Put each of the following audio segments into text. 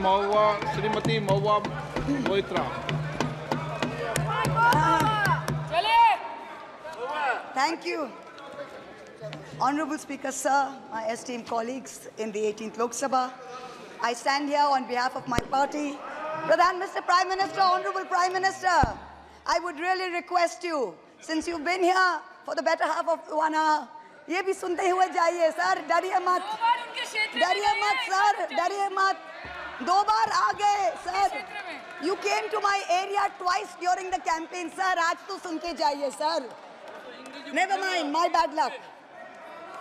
Shrimati Mahua Moitra. Thank you. Honorable Speaker, sir, my esteemed colleagues in the 18th Lok Sabha, I stand here on behalf of my party. Mr. Prime Minister, Honorable Prime Minister, I would really request you, since you've been here for the better half of 1 hour, ये भी सुनते हुए जाइए sir, डरिए मत sir, डरिए मत, 2 बार आ गए sir. You came to my area twice during the campaign, sir. आज तो सुन के जाइए sir. Never mind, my bad luck.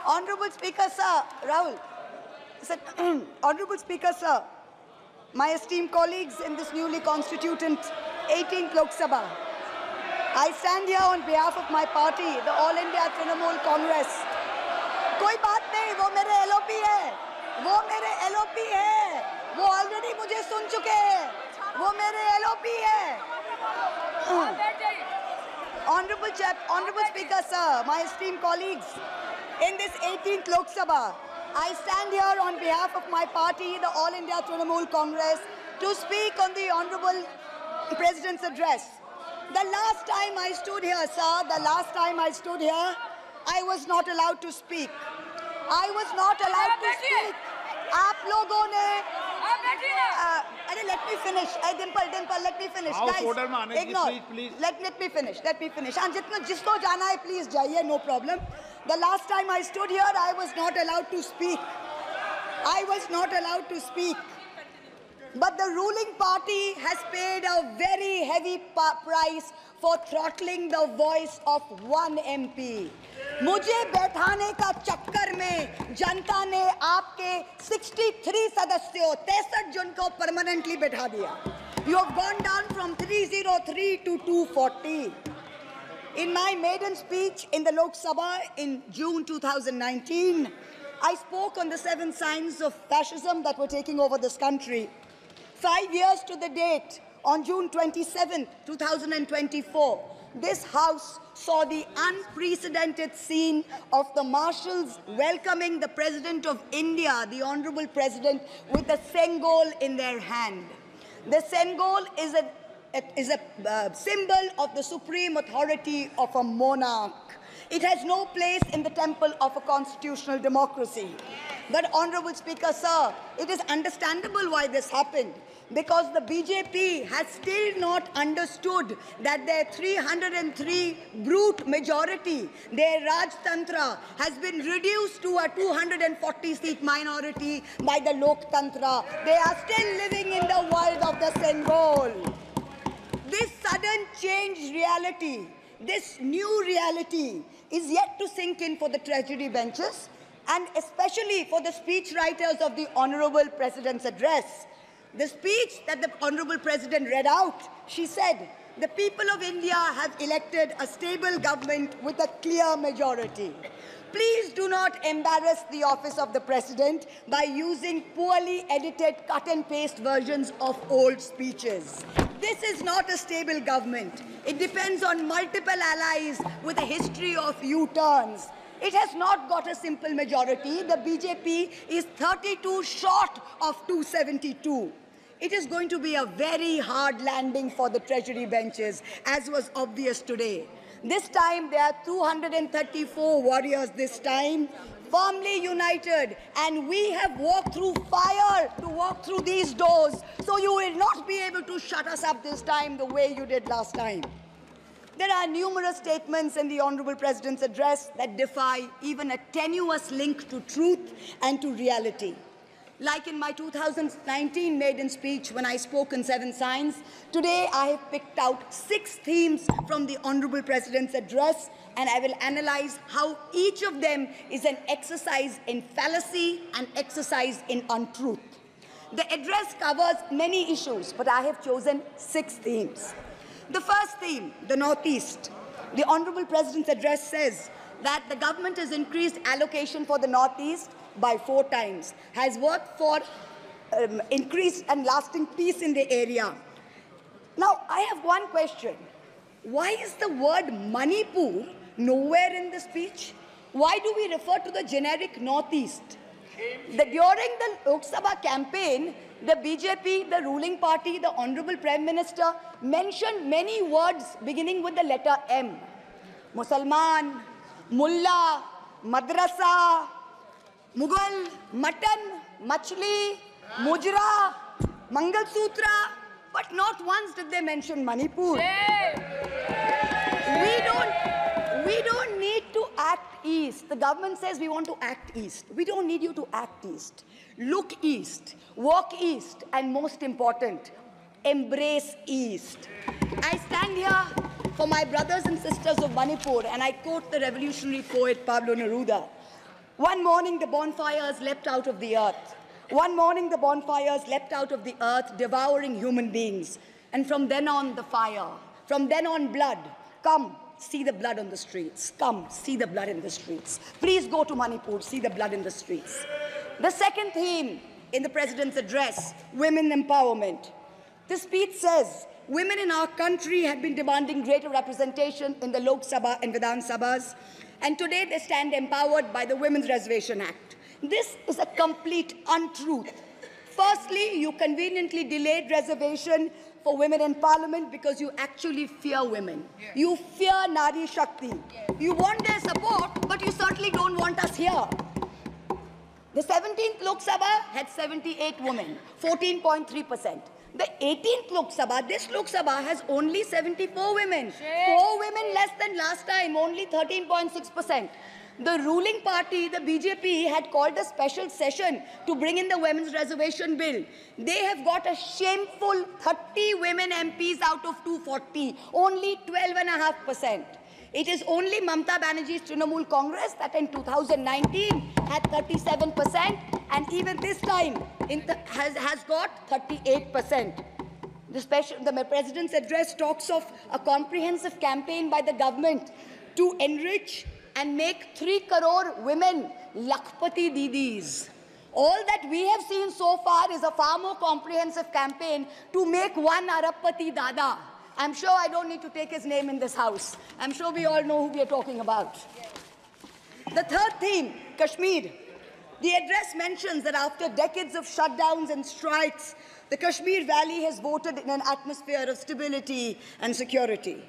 Honorable Speaker, sir, Rahul, Honorable Speaker, sir, my esteemed colleagues in this newly constituted 18th Lok Sabha, I stand here on behalf of my party, the All India Trinamool Congress. कोई बात नहीं, वो मेरे LOP है, वो already मुझे सुन चुके हैं, वो मेरे LOP है. Honorable Speaker, sir, my esteemed colleagues, in this 18th Lok Sabha, I stand here on behalf of my party, the All India Trinamool Congress, to speak on the Honorable President's address. The last time I stood here, sir, I was not allowed to speak. I was not allowed to speak. आप लोगों ने let me finish. Dimple, let me finish. Guys, ignore. Please. Let me finish. हाँ, जिसको जाना है, please जाइए, no problem. The last time I stood here, I was not allowed to speak. But the ruling party has paid a very heavy price for throttling the voice of one MP. मुझे बैठाने का चक्कर में जनता ने आपके 63 सदस्यों 63 जन को परमानेंटली बैठा दिया. You have gone down from 303 to 240. In my maiden speech in the Lok Sabha in June 2019, I spoke on the 7 signs of fascism that were taking over this country. 5 years to the date, on June 27, 2024, this House saw the unprecedented scene of the marshals welcoming the President of India, the Honorable President, with a Sengol in their hand. The Sengol is a symbol of the supreme authority of a monarch. It has no place in the temple of a constitutional democracy. But, Honorable Speaker, sir, it is understandable why this happened, because the BJP has still not understood that their 303 brute majority, their Rajtantra, has been reduced to a 240-seat minority by the Loktantra. They are still living in the world of the Sengol. This sudden changed reality, this new reality, is yet to sink in for the treasury benches, and especially for the speechwriters of the Honorable President's address. The speech that the Honorable President read out, she said, the people of India have elected a stable government with a clear majority. Please do not embarrass the office of the President by using poorly edited cut-and-paste versions of old speeches. This is not a stable government. It depends on multiple allies with a history of U-turns. It has not got a simple majority. The BJP is 32 short of 272. It is going to be a very hard landing for the treasury benches, as was obvious today. This time, there are 234 warriors this time, firmly united, and we have walked through fire to walk through these doors, so you will not be able to shut us up this time the way you did last time. There are numerous statements in the Honorable President's address that defy even a tenuous link to truth and to reality. Like in my 2019 maiden speech when I spoke in 7 signs, today I have picked out 6 themes from the Honorable President's address, and I will analyze how each of them is an exercise in fallacy and exercise in untruth. The address covers many issues, but I have chosen 6 themes. The first theme, the Northeast. The Honorable President's address says that the government has increased allocation for the Northeast by 4 times, has worked for increased and lasting peace in the area. Now, I have one question. Why is the word Manipur nowhere in the speech? Why do we refer to the generic Northeast? During the Lok Sabha campaign, the BJP, the ruling party, the Honorable Prime Minister mentioned many words beginning with the letter M. Musalman, Mullah, Madrasa, Mughal, Mutton, Machli, Mujra, Mangal Sutra, but not once did they mention Manipur. We don't need to act east. The government says we want to act east. We don't need you to act east. Look east, walk east, and most important, embrace east. I stand here for my brothers and sisters of Manipur, and I quote the revolutionary poet Pablo Neruda. One morning the bonfires leapt out of the earth. One morning the bonfires leapt out of the earth, devouring human beings. And from then on, the fire. From then on, blood. Come, see the blood on the streets. Come, see the blood in the streets. Please go to Manipur, see the blood in the streets. The second theme in the President's address, women empowerment. The speech says, women in our country have been demanding greater representation in the Lok Sabha and Vidhan Sabhas, and today they stand empowered by the Women's Reservation Act. This is a complete untruth. Firstly, you conveniently delayed reservation for women in parliament because you actually fear women. You fear Nari Shakti. You want their support, but you certainly don't want us here. The 17th Lok Sabha had 78 women, 14.3%. The 18th Lok Sabha, this Lok Sabha has only 74 women. 4 women less than last time, only 13.6%. The ruling party, the BJP, had called a special session to bring in the Women's Reservation Bill. They have got a shameful 30 women MPs out of 240, only 12.5%. It is only Mamata Banerjee's Trinamool Congress that in 2019 had 37%, and even this time has got 38%. The President's address talks of a comprehensive campaign by the government to enrich and make 3 crore women Lakhpati Didis. All that we have seen so far is a far more comprehensive campaign to make 1 Arabpati Dada. I'm sure I don't need to take his name in this house. I'm sure we all know who we are talking about. The third theme, Kashmir. The address mentions that after decades of shutdowns and strikes, the Kashmir Valley has voted in an atmosphere of stability and security.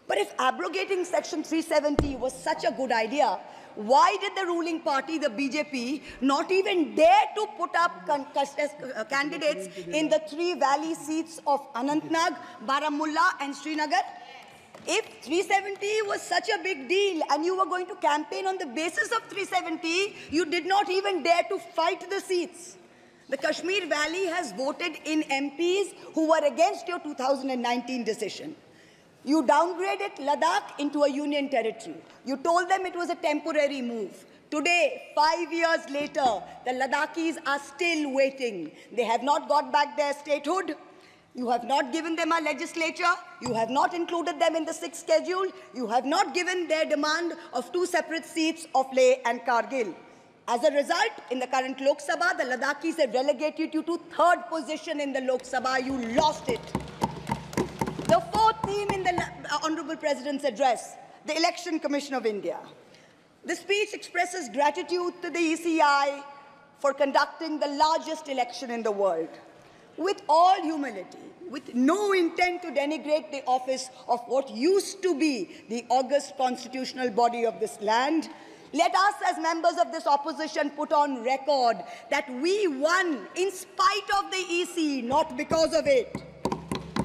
But if abrogating Section 370 was such a good idea, why did the ruling party, the BJP, not even dare to put up candidates in the 3 valley seats of Anantnag, Baramulla and Srinagar? If 370 was such a big deal and you were going to campaign on the basis of 370, you did not even dare to fight the seats. The Kashmir Valley has voted in MPs who were against your 2019 decision. You downgraded Ladakh into a union territory. You told them it was a temporary move. Today, 5 years later, the Ladakhis are still waiting. They have not got back their statehood. You have not given them a legislature. You have not included them in the 6th schedule. You have not given their demand of 2 separate seats of Leh and Kargil. As a result, in the current Lok Sabha, the Ladakhis have relegated you to 3rd position in the Lok Sabha. You lost it. The 4th theme in the Honorable President's address, the Election Commission of India. The speech expresses gratitude to the ECI for conducting the largest election in the world. With all humility, with no intent to denigrate the office of what used to be the august constitutional body of this land, let us as members of this opposition put on record that we won in spite of the EC, not because of it.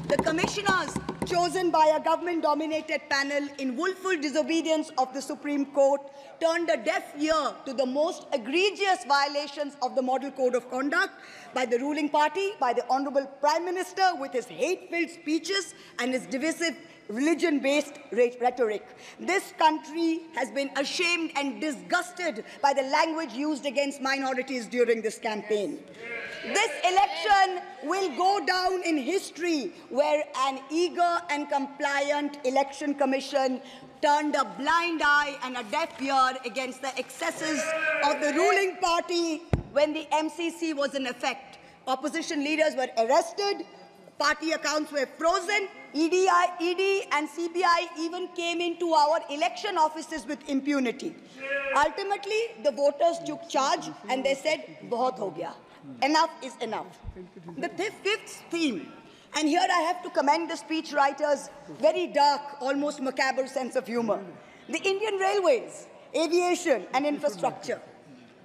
The commissioners chosen by a government-dominated panel in willful disobedience of the Supreme Court turned a deaf ear to the most egregious violations of the Model Code of Conduct by the ruling party, by the Honorable Prime Minister with his hate-filled speeches and his divisive religion-based rhetoric. This country has been ashamed and disgusted by the language used against minorities during this campaign. This election will go down in history where an eager and compliant election commission turned a blind eye and a deaf ear against the excesses of the ruling party when the MCC was in effect. Opposition leaders were arrested, party accounts were frozen, ED and CBI even came into our election offices with impunity. Ultimately, the voters took charge and they said, "Bahut ho gaya." Enough is enough. The fifth theme, and here I have to commend the speechwriter's very dark, almost macabre sense of humor. The Indian Railways, aviation and infrastructure.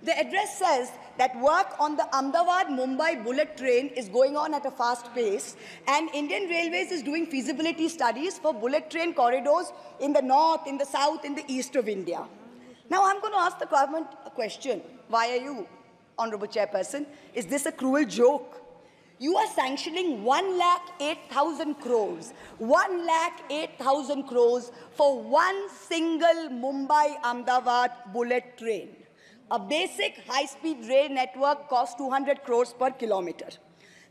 The address says that work on the Ahmedabad-Mumbai bullet train is going on at a fast pace, and Indian Railways is doing feasibility studies for bullet train corridors in the north, in the south, in the east of India. Now I'm going to ask the government a question. Why are you, Honorable Chairperson? Is this a cruel joke? You are sanctioning 1,08,000 crores, 1,08,000 crores for one single Mumbai-Ahmedabad bullet train. A basic high-speed rail network costs 200 crores per kilometer.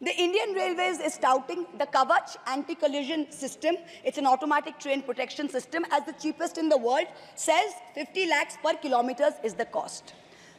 The Indian Railways is touting the Kavach anti-collision system. It's an automatic train protection system as the cheapest in the world, says 50 lakhs per kilometer is the cost.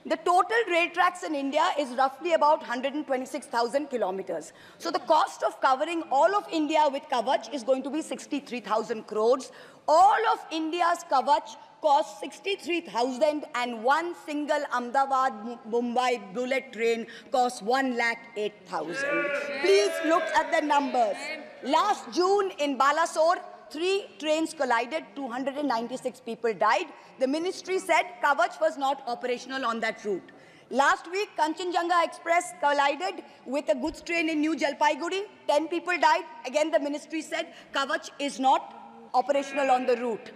The total rail tracks in India is roughly about 126,000 kilometers. So the cost of covering all of India with Kavach is going to be 63,000 crores. All of India's Kavach costs 63,000 and one single Ahmedabad-Mumbai bullet train costs 1,08,000. Please look at the numbers. Last June in Balasore, 3 trains collided, 296 people died. The ministry said Kavach was not operational on that route. Last week, Kanchenjunga Express collided with a goods train in New Jalpaiguri. 10 people died. Again, the ministry said Kavach is not operational on the route.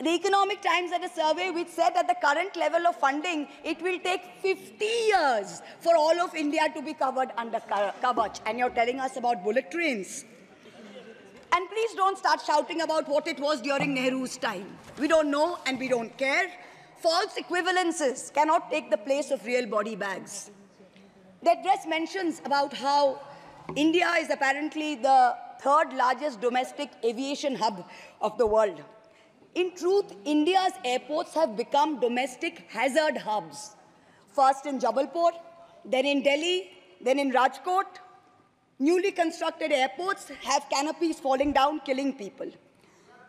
The Economic Times had a survey which said at the current level of funding, it will take 50 years for all of India to be covered under Kavach. And you're telling us about bullet trains. And please don't start shouting about what it was during Nehru's time. We don't know and we don't care. False equivalences cannot take the place of real body bags. The address mentions about how India is apparently the 3rd largest domestic aviation hub of the world. In truth, India's airports have become domestic hazard hubs. First in Jabalpur, then in Delhi, then in Rajkot. Newly constructed airports have canopies falling down, killing people.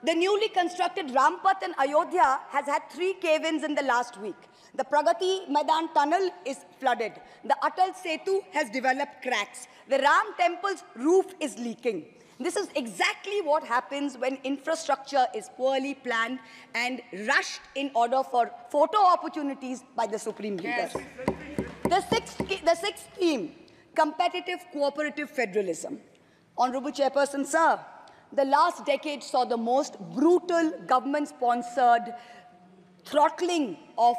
The newly constructed Rampath in Ayodhya has had 3 cave-ins in the last week. The Pragati Maidan tunnel is flooded. The Atal Setu has developed cracks. The Ram temple's roof is leaking. This is exactly what happens when infrastructure is poorly planned and rushed in order for photo opportunities by the supreme leaders. The sixth theme, competitive cooperative federalism. Honorable Chairperson, sir, the last decade saw the most brutal government-sponsored throttling of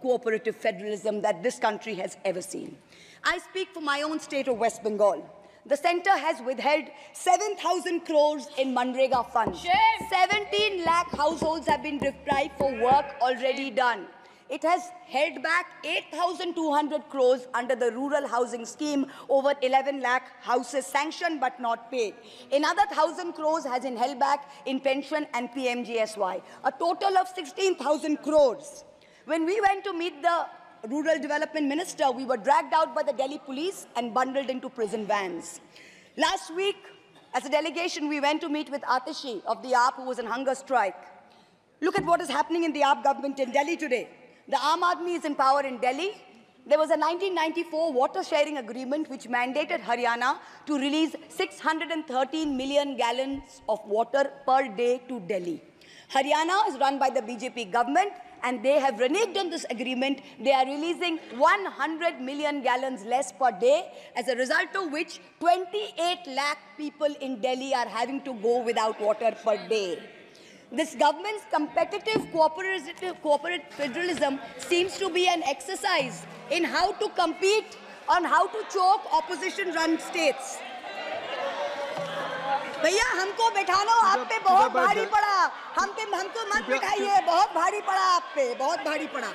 cooperative federalism that this country has ever seen. I speak for my own state of West Bengal. The centre has withheld 7,000 crores in Manrega funds. 17 lakh households have been deprived for work already done. It has held back 8,200 crores under the rural housing scheme, over 11 lakh houses sanctioned but not paid. Another 1,000 crores has been held back in pension and PMGSY. A total of 16,000 crores. When we went to meet the Rural Development Minister, we were dragged out by the Delhi police and bundled into prison vans. Last week, as a delegation, we went to meet with Atishi of the AAP, who was on hunger strike. Look at what is happening in the AAP government in Delhi today. The Aam Aadmi is in power in Delhi. There was a 1994 water sharing agreement which mandated Haryana to release 613 million gallons of water per day to Delhi. Haryana is run by the BJP government, and they have reneged on this agreement. They are releasing 100 million gallons less per day, as a result of which 28 lakh people in Delhi are having to go without water per day. This government's competitive cooperative federalism seems to be an exercise in how to compete on how to choke opposition-run states. भैया हमको बैठाना आप पे बहुत भारी पड़ा, हमको मत बैठाइए, बहुत भारी पड़ा आप पे, बहुत भारी पड़ा.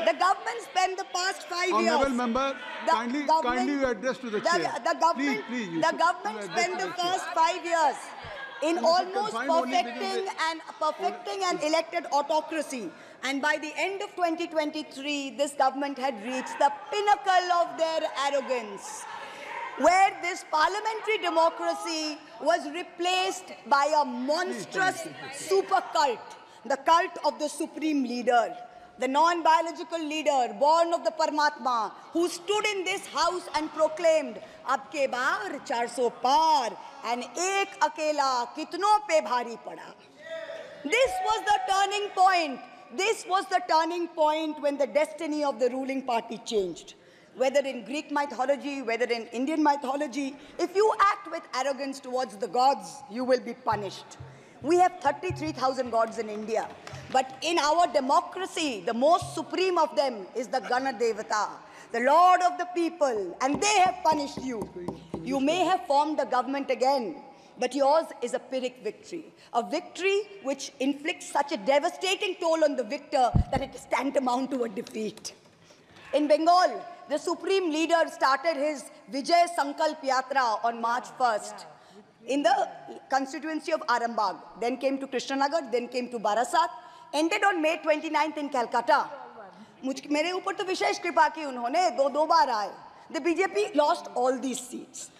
The government spent the past 5 years. Honourable member, kindly address to the chair. The government spent the first 5 years in almost perfecting an elected autocracy. And by the end of 2023, this government had reached the pinnacle of their arrogance, where this parliamentary democracy was replaced by a monstrous super cult, the cult of the supreme leader. the non-biological leader, born of the Paramatma, who stood in this house and proclaimed, "Ab ke baar 400 par, and ek akela kitno pe bhari pada." This was the turning point. This was the turning point when the destiny of the ruling party changed. Whether in Greek mythology, whether in Indian mythology, if you act with arrogance towards the gods, you will be punished. We have 33,000 gods in India. But in our democracy, the most supreme of them is the Gana Devata, the Lord of the people, and they have punished you. You may have formed the government again, but yours is a Pyrrhic victory, a victory which inflicts such a devastating toll on the victor that it is tantamount to a defeat. In Bengal, the supreme leader started his Vijay Sankalp Yatra on March 1st in the constituency of Arambagh, then came to Krishnanagar, then came to Barasat, ended on May 29th in Calcutta. मेरे ऊपर तो विशेष कृपा की उन्होंने दो बार आए. The BJP lost all these seats.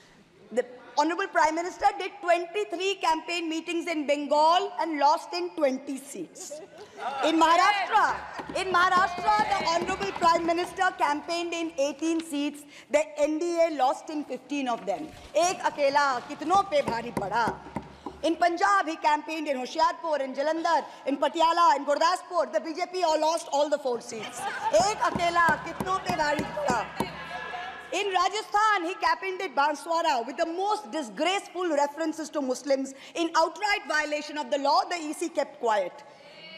The Honorable Prime Minister did 23 campaign meetings in Bengal and lost in 20 seats. In Maharashtra, the Honorable Prime Minister campaigned in 18 seats. The NDA lost in 15 of them. Ek akela kitno pe bhari pada. In Punjab, he campaigned in Hoshiarpur, in Jalandhar, in Patiala, in Gurdaspur. The BJP all lost all the 4 seats. Ek akela kitno pe bhari pada. In Rajasthan, he campaigned at Banswara with the most disgraceful references to Muslims. In outright violation of the law, the EC kept quiet.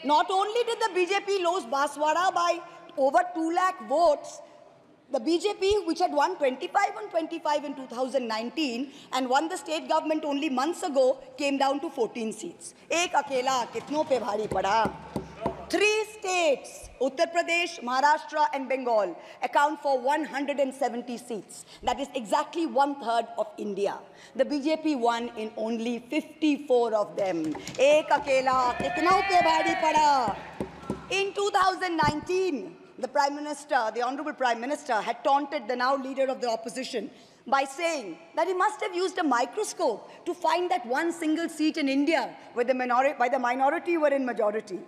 Not only did the BJP lose Banswara by over 2 lakh votes, the BJP, which had won 25 on 25 in 2019 and won the state government only months ago, came down to 14 seats. Ek akela kitno pe bhari pada. 3 states, Uttar Pradesh, Maharashtra and Bengal, account for 170 seats. That is exactly 1/3 of India. The BJP won in only 54 of them. Ek akela kitno pe bhari pada. In 2019, the Prime Minister, the Honorable Prime Minister, had taunted the now leader of the opposition by saying that he must have used a microscope to find that one single seat in India where the minority were in majority.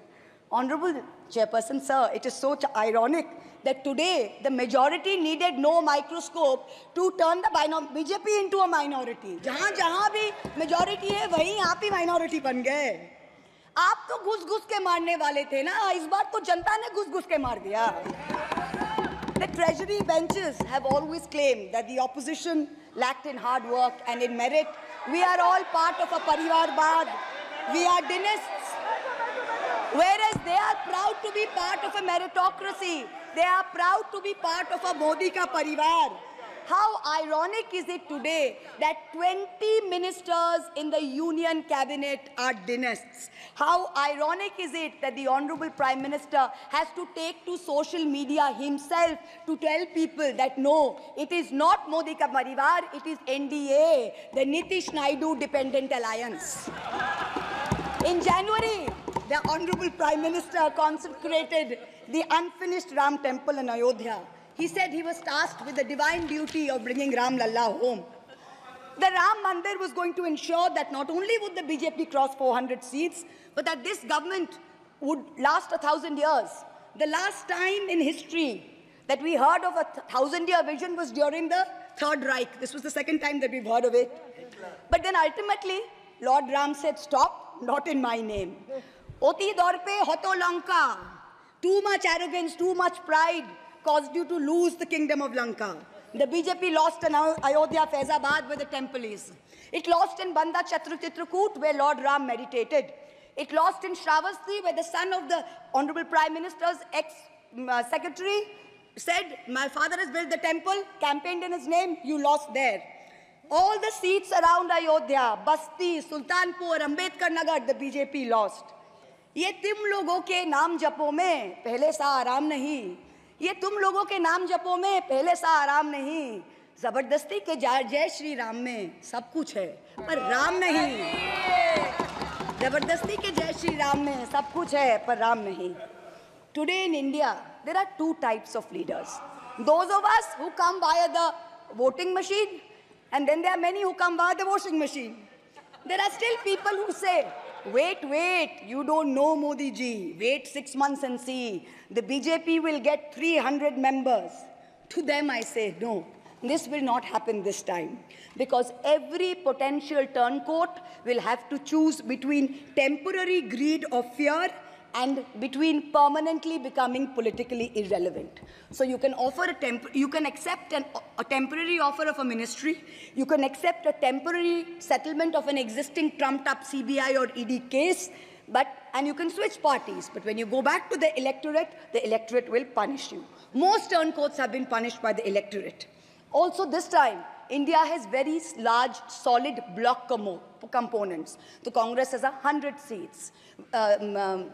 Honorable Chairperson, sir, it is so ironic that today the majority needed no microscope to turn the BJP into a minority. जहाँ भी majority है, वहीं आप ही minority बन गए. आप तो घुस-घुस के मारने वाले थे ना, इस बार तो जनता ने घुस-घुस के मार दिया. The treasury benches have always claimed that the opposition lacked in hard work and in merit. We are all part of a Parivarvad. We are dynasts. Whereas they are proud to be part of a meritocracy. They are proud to be part of a Modi ka parivar. How ironic is it today that 20 ministers in the union cabinet are dynasts? How ironic is it that the Honorable Prime Minister has to take to social media himself to tell people that no, it is not Modi ka parivar, it is NDA, the Nitish Naidu Dependent Alliance. In January, the Honorable Prime Minister consecrated the unfinished Ram temple in Ayodhya. He said he was tasked with the divine duty of bringing Ram Lalla home. The Ram Mandir was going to ensure that not only would the BJP cross 400 seats, but that this government would last 1,000 years. The last time in history that we heard of a 1,000-year vision was during the Third Reich. This was the second time that we've heard of it. But then ultimately, Lord Ram said, stop, not in my name. Oti dorpe hoto Lanka. Too much arrogance, too much pride caused you to lose the kingdom of Lanka. The BJP lost in Ayodhya, Faizabad, where the temple is. It lost in Banda Chitrakoot, where Lord Ram meditated. It lost in Shravasti, where the son of the Honorable Prime Minister's ex-secretary said, my father has built the temple, campaigned in his name, you lost there. All the seats around Ayodhya, Basti, Sultanpur, Ambedkar Nagar, the BJP lost. ये तुम लोगों के नाम जपों में पहले सा आराम नहीं. ये तुम लोगों के नाम जपों में पहले सा आराम नहीं. जबरदस्ती के जय श्री राम में सब कुछ है, पर राम नहीं. जबरदस्ती के जय श्री राम में सब कुछ है, पर राम नहीं. Today in India, there are 2 types of leaders. Those of us who come via the voting machine, and then there are many who come via the washing machine. There are still people who say Wait, you don't know Modi ji. Wait 6 months and see. The BJP will get 300 members. To them I say, no, this will not happen this time. Because every potential turncoat will have to choose between temporary greed or fear and between permanently becoming politically irrelevant. So you can offer you can accept a temporary offer of a ministry, you can accept a temporary settlement of an existing trumped-up CBI or ED case, and you can switch parties. But when you go back to the electorate will punish you. Most turncoats have been punished by the electorate. Also this time, India has very large, solid bloc components. The Congress has 100 seats.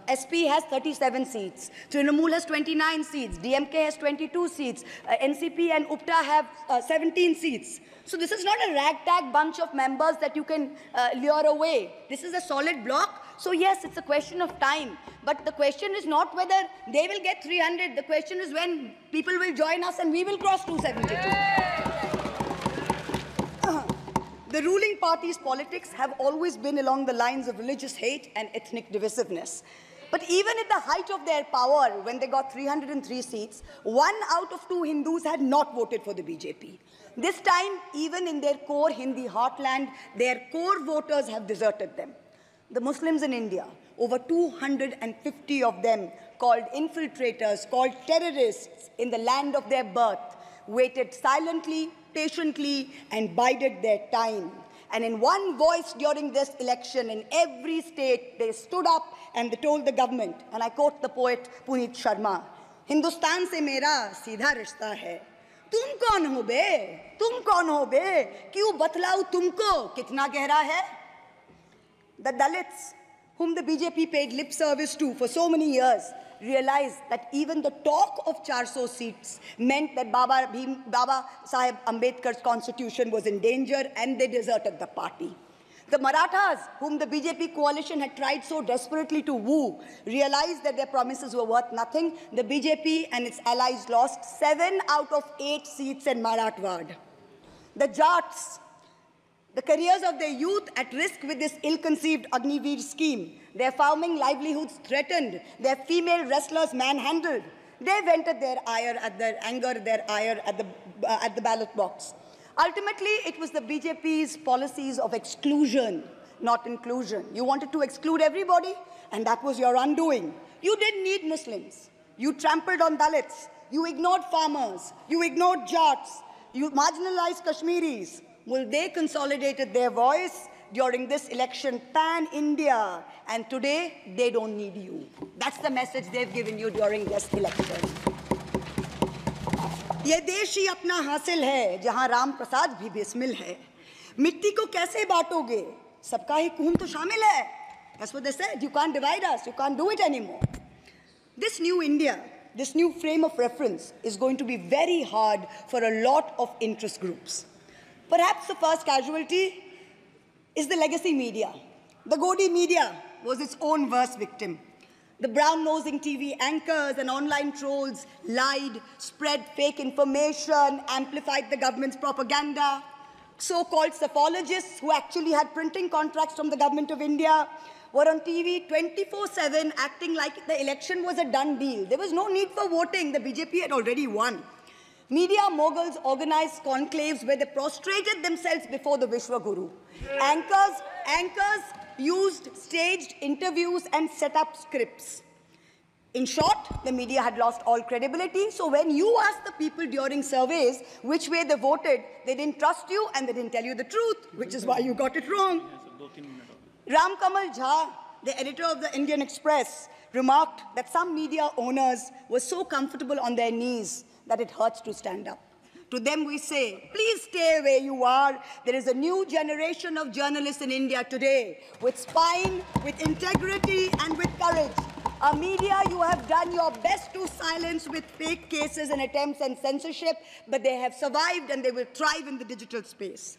SP has 37 seats. Trinamool has 29 seats. DMK has 22 seats. NCP and UPTA have 17 seats. So this is not a ragtag bunch of members that you can lure away. This is a solid bloc. So yes, it's a question of time. But the question is not whether they will get 300. The question is when people will join us and we will cross 272. The ruling party's politics have always been along the lines of religious hate and ethnic divisiveness. But even at the height of their power, when they got 303 seats, 1 out of 2 Hindus had not voted for the BJP. This time, even in their core Hindi heartland, their core voters have deserted them. The Muslims in India, over 250 of them, called infiltrators, called terrorists in the land of their birth, waited silently, patiently, and bided their time. And in one voice during this election, in every state, they stood up and they told the government, and I quote the poet Puneet Sharma, "Hindustan se mera seedha rishta hai. Tum kaun ho be? Tum kaun ho be? Kyun batlau tumko? Kitna gehra hai?" The Dalits, whom the BJP paid lip service to for so many years, realized that even the talk of 400 seats meant that Baba Saheb Ambedkar's constitution was in danger, and they deserted the party. The Marathas, whom the BJP coalition had tried so desperately to woo, realized that their promises were worth nothing. The BJP and its allies lost 7 out of 8 seats in Marathwad. The Jats, the careers of their youth at risk with this ill-conceived Agniveer scheme, their farming livelihoods threatened, their female wrestlers manhandled. They vented their ire at the ballot box. Ultimately, it was the BJP's policies of exclusion, not inclusion. You wanted to exclude everybody, and that was your undoing. You didn't need Muslims. You trampled on Dalits. You ignored farmers. You ignored Jats. You marginalized Kashmiris. Well, they consolidated their voice during this election pan-India, and today they don't need you. That's the message they've given you during this election. ये देश ही अपना हासिल है जहां राम प्रसाद भी बिस्मिल है. मिट्टी को कैसे बांटोगे? सबका ही खून तो शामिल है. That's what they said. You can't divide us. You can't do it anymore. This new India, this new frame of reference is going to be very hard for a lot of interest groups. Perhaps the first casualty is the legacy media. The Godi media was its own worst victim. The brown-nosing TV anchors and online trolls lied, spread fake information, amplified the government's propaganda. So-called psephologists who actually had printing contracts from the government of India were on TV 24/7 acting like the election was a done deal. There was no need for voting. The BJP had already won. Media moguls organized conclaves where they prostrated themselves before the Vishwa Guru. Anchors used staged interviews and set up scripts. In short, the media had lost all credibility. So when you asked the people during surveys which way they voted, they didn't trust you and they didn't tell you the truth, which is why you got it wrong. Ram Kamal Jha, the editor of the Indian Express, remarked that some media owners were so comfortable on their knees that it hurts to stand up. To them we say, please stay where you are. There is a new generation of journalists in India today with spine, with integrity, and with courage. A media you have done your best to silence with fake cases and attempts and censorship, but they have survived and they will thrive in the digital space.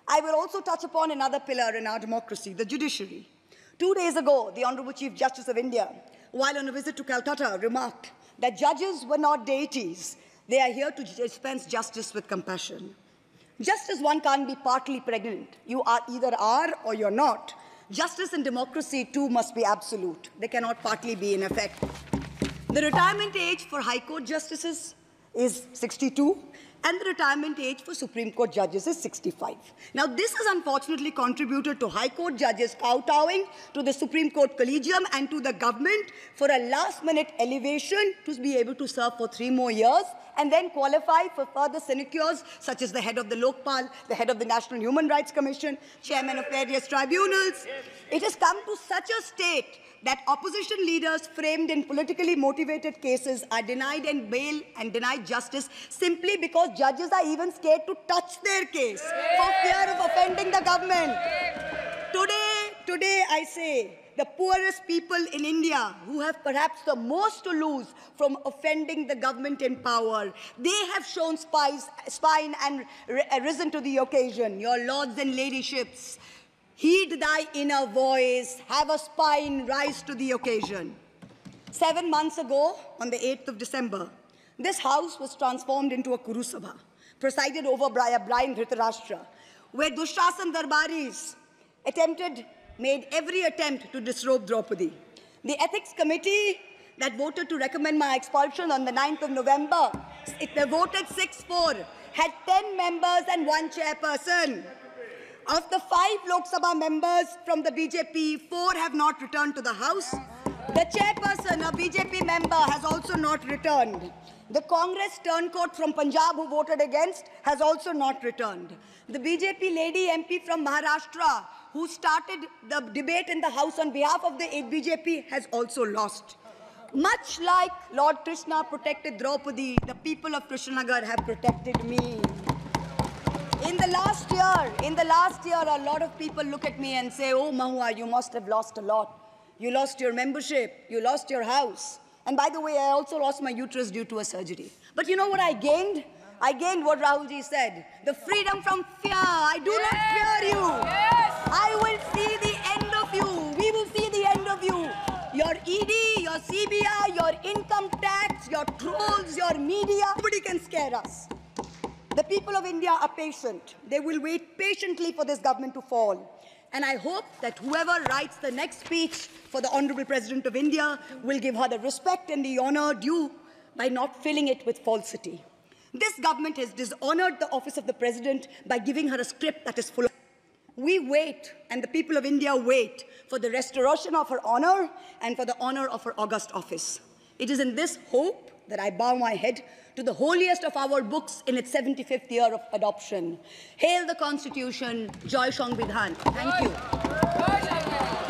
I will also touch upon another pillar in our democracy, the judiciary. 2 days ago, the Honorable Chief Justice of India, while on a visit to Calcutta, remarked that judges were not deities. They are here to dispense justice with compassion. Just as one can't be partly pregnant, you either are or you're not, justice and democracy too must be absolute. They cannot partly be in effect. The retirement age for High Court justices is 62, and the retirement age for Supreme Court judges is 65. Now, this has unfortunately contributed to High Court judges kowtowing to the Supreme Court Collegium and to the government for a last-minute elevation to be able to serve for 3 more years and then qualify for further sinecures, such as the head of the Lokpal, the head of the National Human Rights Commission, chairman of various tribunals. It has come to such a state that opposition leaders framed in politically motivated cases are denied in bail and denied justice simply because judges are even scared to touch their case for fear of offending the government. Today I say, the poorest people in India who have perhaps the most to lose from offending the government in power, they have shown spine and risen to the occasion. Your lords and ladyships, heed thy inner voice, have a spine, rise to the occasion. 7 months ago, on the 8th of December, this house was transformed into a Kuru Sabha, presided over by a blind Dhritarashtra, where Dushrasan Darbaris made every attempt to disrobe Draupadi. The Ethics Committee that voted to recommend my expulsion on the 9th of November, they voted 6-4, had 10 members and 1 chairperson. Of the 5 Lok Sabha members from the BJP, 4 have not returned to the House. The chairperson, a BJP member, has also not returned. The Congress turncoat from Punjab who voted against has also not returned. The BJP lady MP from Maharashtra who started the debate in the House on behalf of the BJP has also lost. Much like Lord Krishna protected Draupadi, the people of Krishnanagar have protected me. In the last year, a lot of people look at me and say, oh, Mahua, you must have lost a lot. You lost your membership, you lost your house. And by the way, I also lost my uterus due to a surgery. But you know what I gained? I gained what Rahulji said, the freedom from fear. I do not fear you. Yes. I will see the end of you. We will see the end of you. Your ED, your CBI, your income tax, your trolls, your media, nobody can scare us. The people of India are patient. They will wait patiently for this government to fall. And I hope that whoever writes the next speech for the Honorable President of India will give her the respect and the honor due by not filling it with falsity. This government has dishonored the office of the President by giving her a script that is full of... We wait, and the people of India wait, for the restoration of her honor and for the honor of her august office. It is in this hope that I bow my head to the holiest of our books in its 75th year of adoption. Hail the Constitution, Joy Sangvidhan. Thank you.